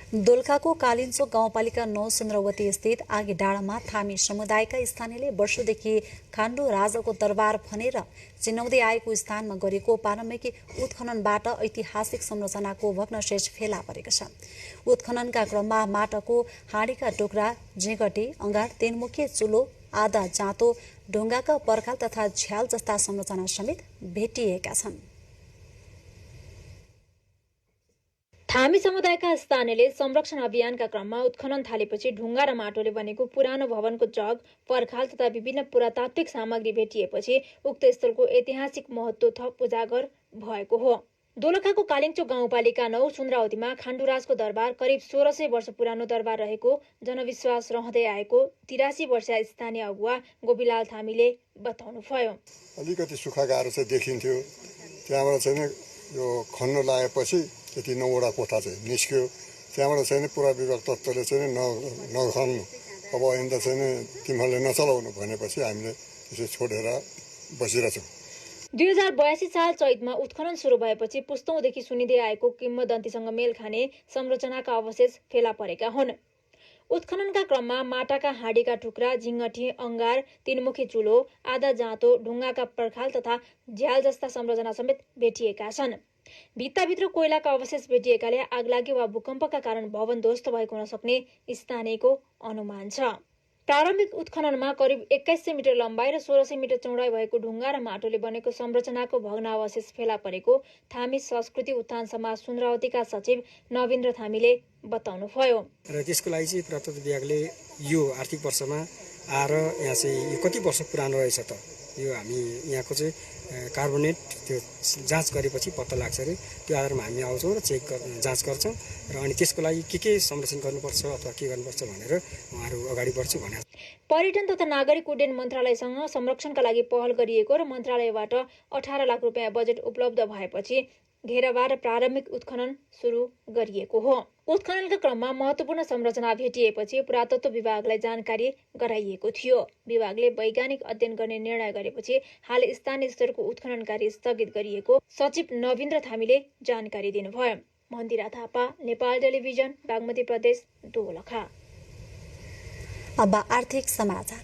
दोलखाको कालिन्चो गाउँपालिका 9 सुन्द्रवती स्थित आगे डाँडामा थामी समुदायका स्थानीयले वर्षौंदेखि खाण्डो राजाको दरबार भनेर चिनाउँदै आएको स्थानमा गरेको प्रारम्भिक उत्खननबाट ऐतिहासिक संरचनाको भग्नावशेष फेला परेका छन्। उत्खननका क्रममा माटाको हाँडीका टुक्रा, झिँगटे, अंगार, तीनमुखे चुलो, आधा जाँतो, ढुङ्गाका पर्खाल तथा झ्याल जस्ता संरचना समेत भेटिएका छन्। थामी समुदायका स्थानीयले संरक्षण अभियानका क्रममा उत्खनन थालेपछि ढुङ्गा र माटोले बनेको पुरानो भवनको जग, पर्खाल तथा विभिन्न पुरातात्विक सामग्री भेटिएपछि उक्त स्थलको ऐतिहासिक महत्त्व थप उजागर भएको हो। दोलखाको कालिन्चो गाउँपालिका 9 सुन्द्रावतीमा खाण्डुराजको दरबार करिब 1600 वर्ष पुरानो दरबार रहेको जनविश्वास रहँदै आएको 83 वर्षीय स्थानीय अगुवा गोपीलाल थामीले बताउनुभयो। अलिकति सुक्खा गाह्रो चाहिँ देखिन्थ्यो। त्यहाँबाट चाहिँ यो खन्न लागेपछि त्यति 9वटा कोठा चाहिँ निस्क्यो। त्यहाँबाट चाहिँ पुरा विभाग तत्त्वले चाहिँ नखन्नु, अब यिनले चाहिँ तिमीहरूले नचलाउनु भनेपछि हामीले त्यसै छोडेर बसिरहेछौँ। 2082 साल चैतमा उत्खनन सुरु भएपछि पुस्तौंदेखि सुनिँदै आएको किम्वदन्तीसँग मेल खाने संरचनाका अवशेष फेला परेका हुन्। उत्खननका क्रममा माटाका हाँडीका टुक्रा, झिङ्गटी, अंगार, तीनमुखे चुलो, आधा जाँतो, ढुङ्गाका पर्खाल तथा झ्याल जस्ता संरचना समेत भेटिएका छन्। भित्ताभित्र कोइलाका अवशेष भेटिएकाले आगलागी वा भूकम्पका कारण भवन ध्वस्त भएको हुन सक्ने स्थानीयको अनुमान छ। प्रारम्भिक उत्खननमा करिब 2100 मिटर लम्बाइ र 1600 मिटर चौडाइ भएको ढुङ्गा र माटोले बनेको संरचनाको भग्नावशेष फेला परेको थामी संस्कृति उत्थान समाज सुन्द्रावतीका सचिव नवीन्द्र थामीले बताउनुभयो। र त्यसको लागि चाहिँ पुरातत्व विभागले यो आर्थिक वर्षमा आएर यहाँ चाहिँ यो कति वर्ष पुरानो रहेछ त यो हामी यहाँको चाहिँ कार्बोनेट त्यो जाँच गरेपछि पत्ता लाग्छ अरे। त्यो आधारमा हामी आउँछौँ र जाँच गर्छौँ र अनि त्यसको लागि के संरक्षण गर्नुपर्छ अथवा के गर्नुपर्छ भनेर उहाँहरू अगाडि बढ्छु भने। पर्यटन तथा नागरिक उड्डयन मन्त्रालयसँग संरक्षणका लागि पहल गरिएको र मन्त्रालयबाट 18 लाख रुपियाँ बजेट उपलब्ध भएपछि घेरावा र प्रारम्भिक उत्खनन सुरु गरिएको हो। उत्खननका क्रममा महत्त्वपूर्ण संरचना भेटिएपछि पुरातत्व विभागलाई जानकारी गराइएको थियो। विभागले वैज्ञानिक अध्ययन गर्ने निर्णय गरेपछि हाल स्थानीय स्तरको उत्खनन कार्य स्थगित गरिएको सचिव नवीन्द्र थामीले जानकारी दिनुभयो। मन्दिरा थापा, नेपाल टेलिभिजन, बागमती प्रदेश, दोलखा। अब आर्थिक समाचार।